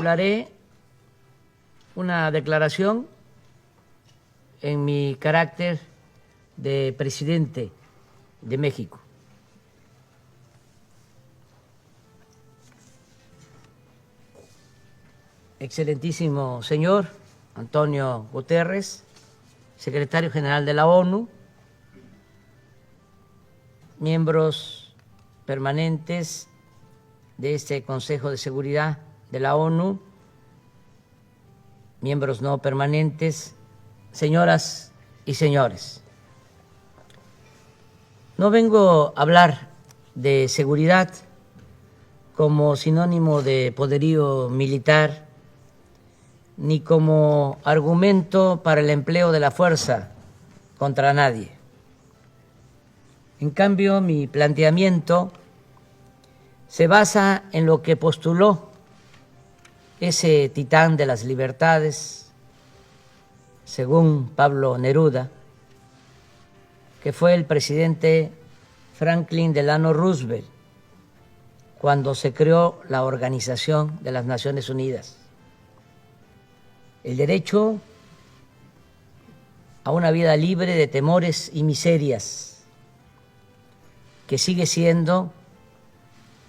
formularé una declaración en mi carácter de presidente de México. Excelentísimo señor Antonio Guterres, secretario general de la ONU, miembros permanentes de este Consejo de Seguridad de la ONU, miembros no permanentes, señoras y señores. No vengo a hablar de seguridad como sinónimo de poderío militar, ni como argumento para el empleo de la fuerza contra nadie. En cambio, mi planteamiento se basa en lo que postuló ese titán de las libertades, según Pablo Neruda, que fue el presidente Franklin Delano Roosevelt cuando se creó la Organización de las Naciones Unidas. El derecho a una vida libre de temores y miserias, que sigue siendo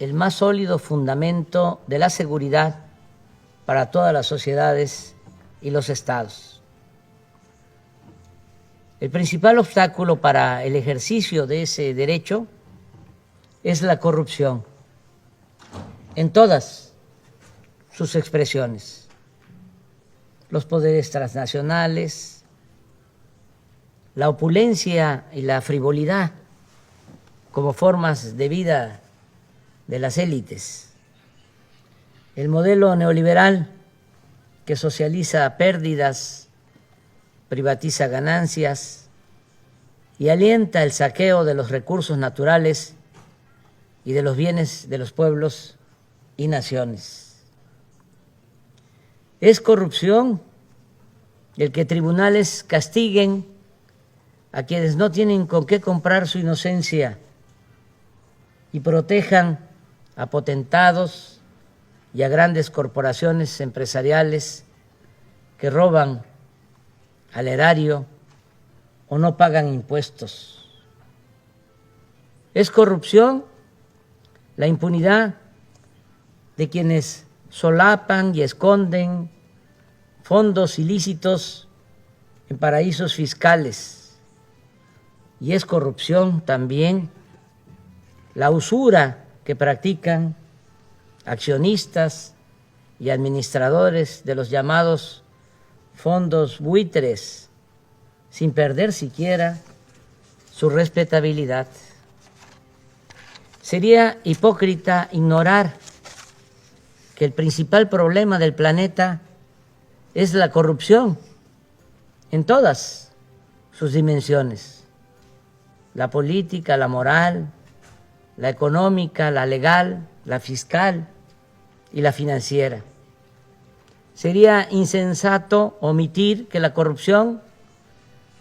el más sólido fundamento de la seguridad para todas las sociedades y los estados. El principal obstáculo para el ejercicio de ese derecho es la corrupción, en todas sus expresiones. Los poderes transnacionales, la opulencia y la frivolidad como formas de vida de las élites, el modelo neoliberal que socializa pérdidas, privatiza ganancias y alienta el saqueo de los recursos naturales y de los bienes de los pueblos y naciones. Es corrupción el que tribunales castiguen a quienes no tienen con qué comprar su inocencia y protejan a potentados y a grandes corporaciones empresariales que roban al erario o no pagan impuestos. Es corrupción la impunidad de quienes solapan y esconden fondos ilícitos en paraísos fiscales. Y es corrupción también la usura que practican accionistas y administradores de los llamados fondos buitres, sin perder siquiera su respetabilidad. Sería hipócrita ignorar que el principal problema del planeta es la corrupción en todas sus dimensiones: la política, la moral, la económica, la legal, la fiscal y la financiera. Sería insensato omitir que la corrupción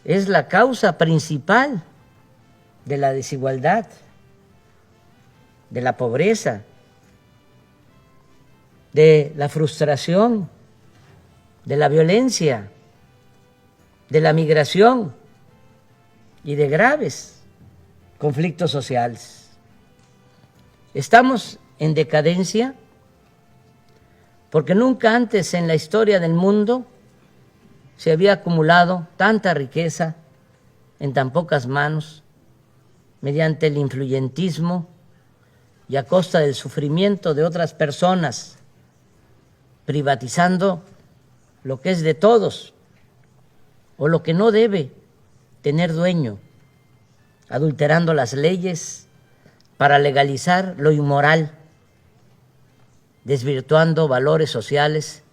es la causa principal de la desigualdad, de la pobreza, de la frustración, de la violencia, de la migración y de graves conflictos sociales. Estamos en decadencia porque nunca antes en la historia del mundo se había acumulado tanta riqueza en tan pocas manos mediante el influyentismo y a costa del sufrimiento de otras personas, privatizando lo que es de todos o lo que no debe tener dueño, adulterando las leyes para legalizar lo inmoral, desvirtuando valores sociales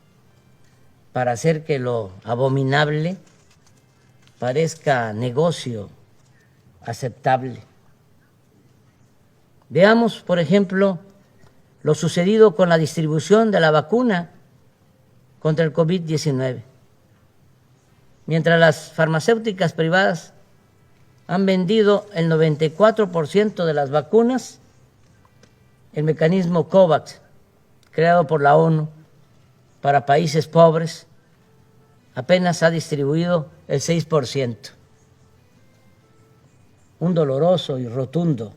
para hacer que lo abominable parezca negocio aceptable. Veamos, por ejemplo, lo sucedido con la distribución de la vacuna contra el COVID-19. Mientras las farmacéuticas privadas han vendido el 94% de las vacunas, el mecanismo COVAX, creado por la ONU, para países pobres, apenas ha distribuido el 6%. Un doloroso y rotundo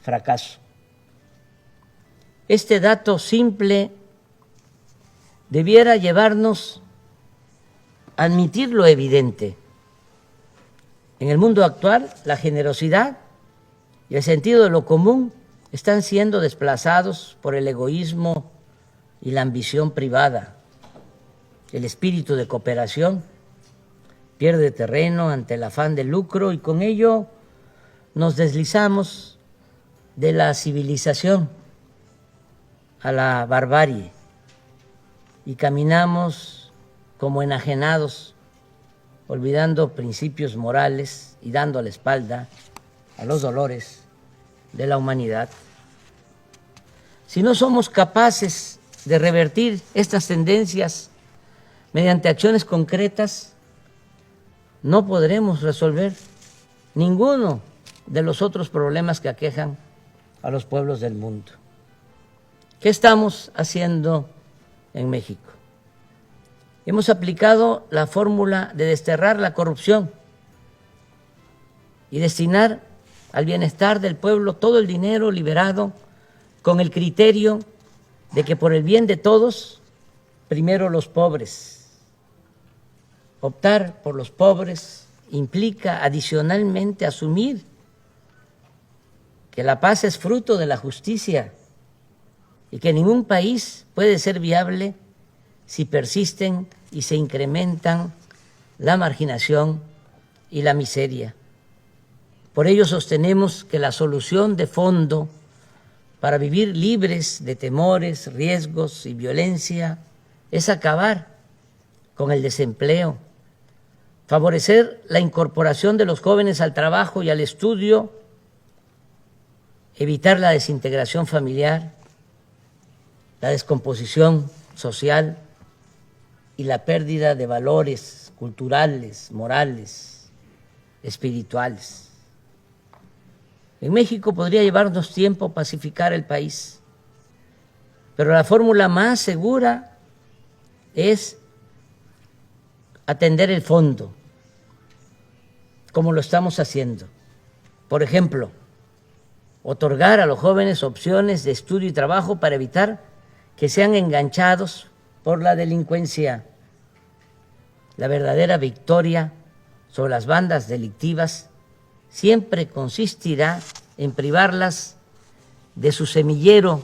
fracaso. Este dato simple debiera llevarnos a admitir lo evidente. En el mundo actual, la generosidad y el sentido de lo común están siendo desplazados por el egoísmo y la ambición privada. El espíritu de cooperación pierde terreno ante el afán de lucro y con ello nos deslizamos de la civilización a la barbarie y caminamos como enajenados, olvidando principios morales y dando la espalda a los dolores de la humanidad. Si no somos capaces de revertir estas tendencias mediante acciones concretas, no podremos resolver ninguno de los otros problemas que aquejan a los pueblos del mundo. ¿Qué estamos haciendo en México? Hemos aplicado la fórmula de desterrar la corrupción y destinar al bienestar del pueblo todo el dinero liberado con el criterio de que por el bien de todos, primero los pobres. Optar por los pobres implica adicionalmente asumir que la paz es fruto de la justicia y que ningún país puede ser viable si persisten y se incrementan la marginación y la miseria. Por ello sostenemos que la solución de fondo para vivir libres de temores, riesgos y violencia es acabar con el desempleo, favorecer la incorporación de los jóvenes al trabajo y al estudio, evitar la desintegración familiar, la descomposición social y la pérdida de valores culturales, morales, espirituales. En México podría llevarnos tiempo pacificar el país, pero la fórmula más segura es atender el fondo, como lo estamos haciendo. Por ejemplo, otorgar a los jóvenes opciones de estudio y trabajo para evitar que sean enganchados por la delincuencia. La verdadera victoria sobre las bandas delictivas siempre consistirá en privarlas de su semillero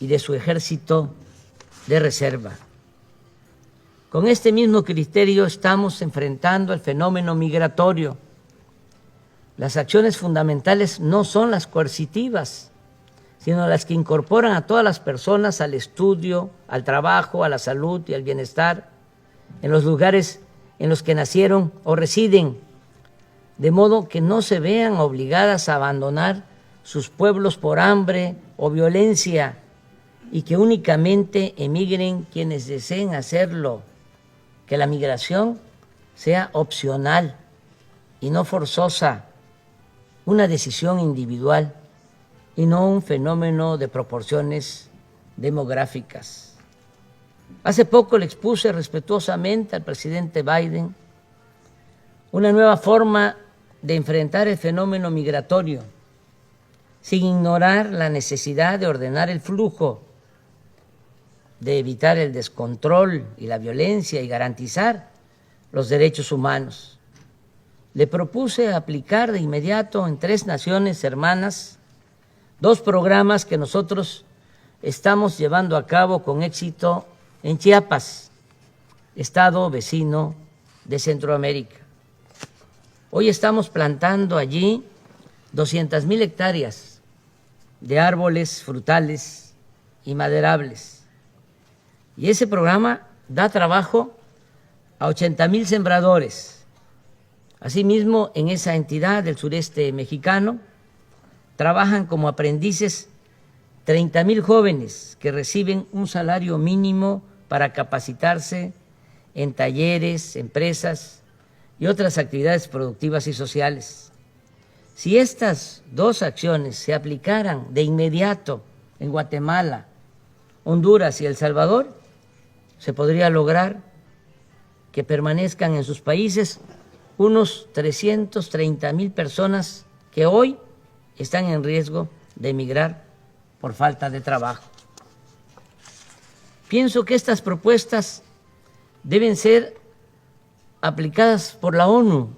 y de su ejército de reserva. Con este mismo criterio estamos enfrentando el fenómeno migratorio. Las acciones fundamentales no son las coercitivas, sino las que incorporan a todas las personas al estudio, al trabajo, a la salud y al bienestar en los lugares en los que nacieron o residen, de modo que no se vean obligadas a abandonar sus pueblos por hambre o violencia y que únicamente emigren quienes deseen hacerlo, que la migración sea opcional y no forzosa, una decisión individual y no un fenómeno de proporciones demográficas. Hace poco le expuse respetuosamente al presidente Biden una nueva forma de enfrentar el fenómeno migratorio, sin ignorar la necesidad de ordenar el flujo, de evitar el descontrol y la violencia y garantizar los derechos humanos. Le propuse aplicar de inmediato en 3 naciones hermanas 2 programas que nosotros estamos llevando a cabo con éxito en Chiapas, estado vecino de Centroamérica. Hoy estamos plantando allí 200,000 hectáreas de árboles frutales y maderables. Y ese programa da trabajo a 80,000 sembradores. Asimismo, en esa entidad del sureste mexicano trabajan como aprendices 30,000 jóvenes que reciben un salario mínimo para capacitarse en talleres, empresas y otras actividades productivas y sociales. Si estas 2 acciones se aplicaran de inmediato en Guatemala, Honduras y El Salvador, se podría lograr que permanezcan en sus países unos 330,000 personas que hoy están en riesgo de emigrar por falta de trabajo. Pienso que estas propuestas deben ser aplicadas por la ONU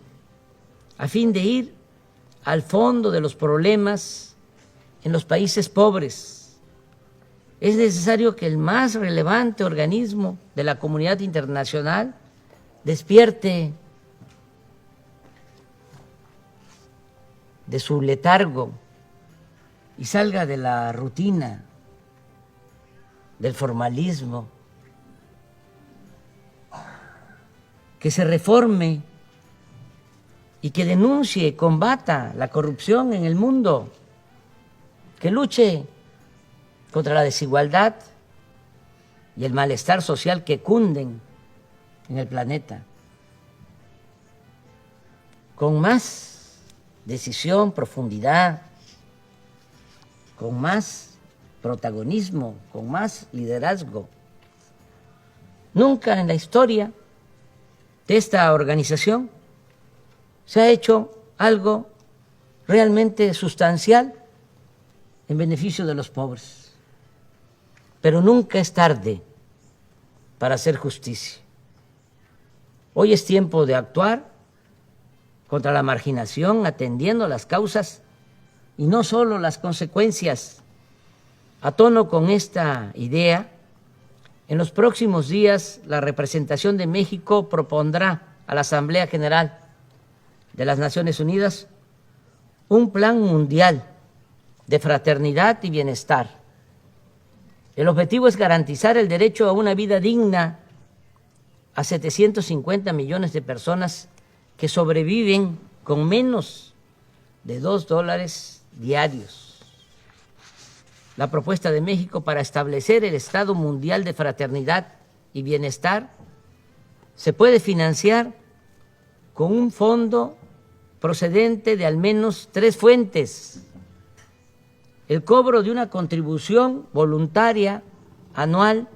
a fin de ir al fondo de los problemas en los países pobres. Es necesario que el más relevante organismo de la comunidad internacional despierte de su letargo y salga de la rutina, del formalismo, que se reforme y que denuncie, combata la corrupción en el mundo, que luche contra la desigualdad y el malestar social que cunden en el planeta, con más decisión, profundidad, con más protagonismo, con más liderazgo. Nunca en la historia de esta organización se ha hecho algo realmente sustancial en beneficio de los pobres. Pero nunca es tarde para hacer justicia. Hoy es tiempo de actuar contra la marginación, atendiendo las causas y no solo las consecuencias. A tono con esta idea, en los próximos días la representación de México propondrá a la Asamblea General de las Naciones Unidas un plan mundial de fraternidad y bienestar. El objetivo es garantizar el derecho a una vida digna a 750 millones de personas que sobreviven con menos de $2 diarios. La propuesta de México para establecer el Estado Mundial de Fraternidad y Bienestar se puede financiar con un fondo procedente de al menos 3 fuentes: el cobro de una contribución voluntaria anual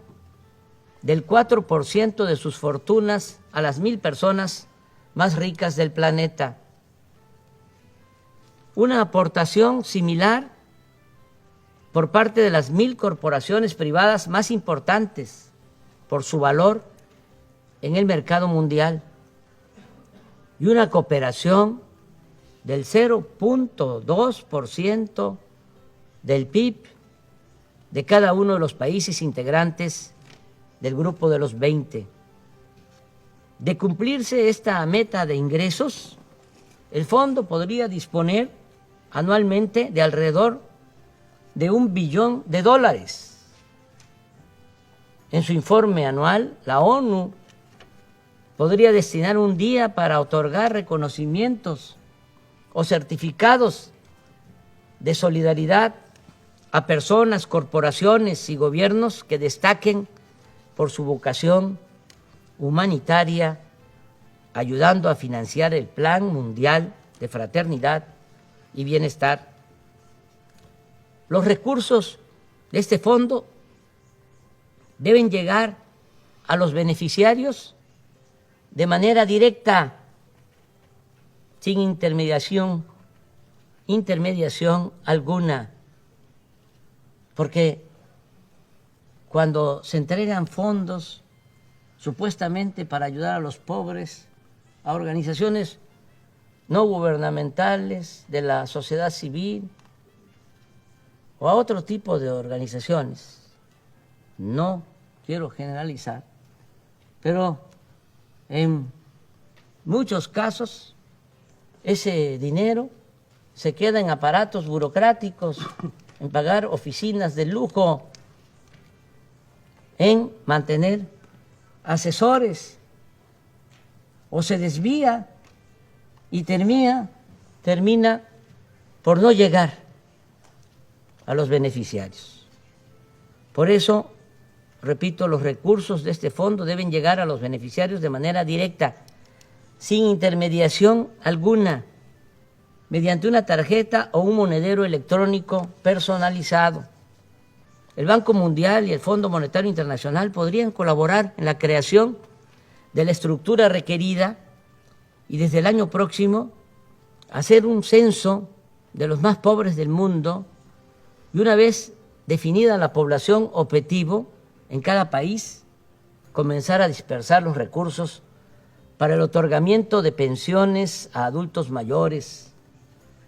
del 4% de sus fortunas a las 1,000 personas más ricas del planeta, una aportación similar por parte de las 1,000 corporaciones privadas más importantes por su valor en el mercado mundial, y una cooperación del 0.2% del PIB de cada uno de los países integrantes del grupo de los 20. De cumplirse esta meta de ingresos, el fondo podría disponer anualmente de alrededor de $1 billón. En su informe anual, la ONU podría destinar un día para otorgar reconocimientos o certificados de solidaridad a personas, corporaciones y gobiernos que destaquen por su vocación humanitaria, ayudando a financiar el Plan Mundial de Fraternidad y Bienestar. Los recursos de este fondo deben llegar a los beneficiarios de manera directa, sin intermediación alguna, porque cuando se entregan fondos supuestamente para ayudar a los pobres, a organizaciones no gubernamentales, de la sociedad civil o a otro tipo de organizaciones, no quiero generalizar, pero en muchos casos ese dinero se queda en aparatos burocráticos, en pagar oficinas de lujo, en mantener asesores, o se desvía y termina por no llegar a los beneficiarios. Por eso, repito, los recursos de este fondo deben llegar a los beneficiarios de manera directa, sin intermediación alguna, mediante una tarjeta o un monedero electrónico personalizado. el Banco Mundial y el Fondo Monetario Internacional podrían colaborar en la creación de la estructura requerida y desde el año próximo hacer un censo de los más pobres del mundo y una vez definida la población objetivo en cada país, comenzar a dispersar los recursos para el otorgamiento de pensiones a adultos mayores,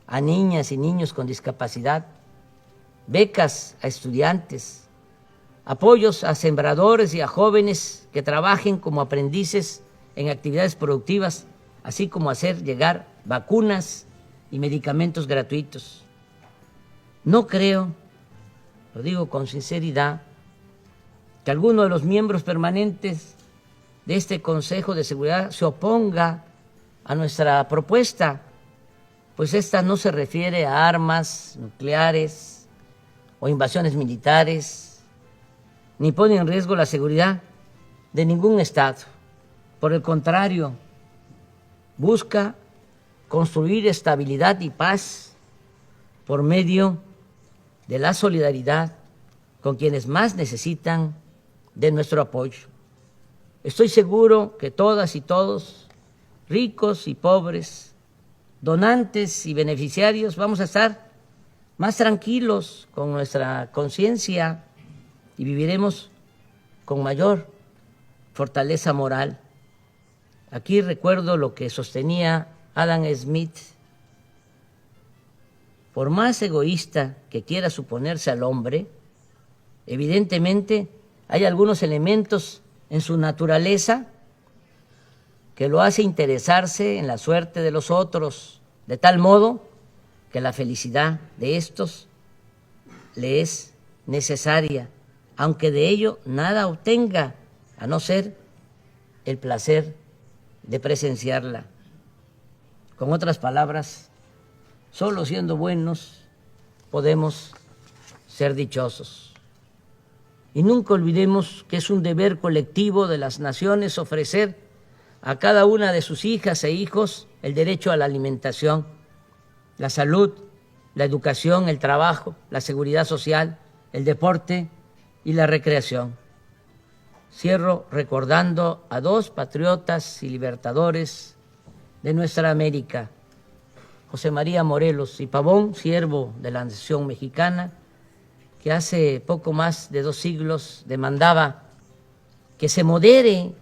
a niñas y niños con discapacidad, becas a estudiantes, apoyos a sembradores y a jóvenes que trabajen como aprendices en actividades productivas, así como hacer llegar vacunas y medicamentos gratuitos. No creo, lo digo con sinceridad, que alguno de los miembros permanentes de este Consejo de Seguridad se oponga a nuestra propuesta, pues esta no se refiere a armas nucleares o invasiones militares, ni pone en riesgo la seguridad de ningún Estado. Por el contrario, busca construir estabilidad y paz por medio de la solidaridad con quienes más necesitan de nuestro apoyo. Estoy seguro que todas y todos, ricos y pobres, donantes y beneficiarios, vamos a estar más tranquilos con nuestra conciencia y viviremos con mayor fortaleza moral. Aquí recuerdo lo que sostenía Adam Smith: por más egoísta que quiera suponerse al hombre, evidentemente hay algunos elementos en su naturaleza que lo hace interesarse en la suerte de los otros, de tal modo que la felicidad de estos le es necesaria, aunque de ello nada obtenga, a no ser el placer de presenciarla. Con otras palabras, solo siendo buenos podemos ser dichosos. Y nunca olvidemos que es un deber colectivo de las naciones ofrecer a cada una de sus hijas e hijos el derecho a la alimentación, la salud, la educación, el trabajo, la seguridad social, el deporte y la recreación. Cierro recordando a dos patriotas y libertadores de nuestra América, José María Morelos y Pavón, siervo de la nación mexicana, que hace poco más de 2 siglos demandaba que se modere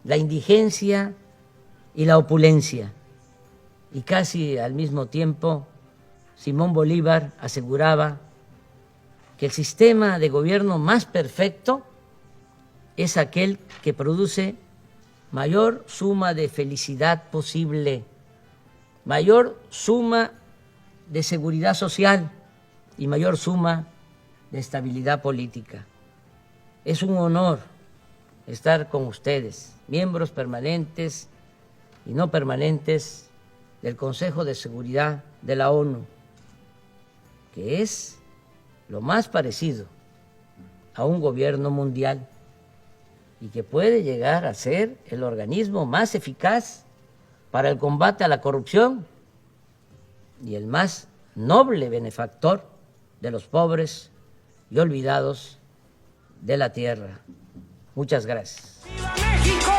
la indigencia y la opulencia. Y casi al mismo tiempo, Simón Bolívar aseguraba que el sistema de gobierno más perfecto es aquel que produce mayor suma de felicidad posible, mayor suma de seguridad social y mayor suma de estabilidad política. Es un honor estar con ustedes, miembros permanentes y no permanentes del Consejo de Seguridad de la ONU, que es lo más parecido a un gobierno mundial y que puede llegar a ser el organismo más eficaz para el combate a la corrupción y el más noble benefactor de los pobres y olvidados de la tierra. Muchas gracias. ¡Viva México!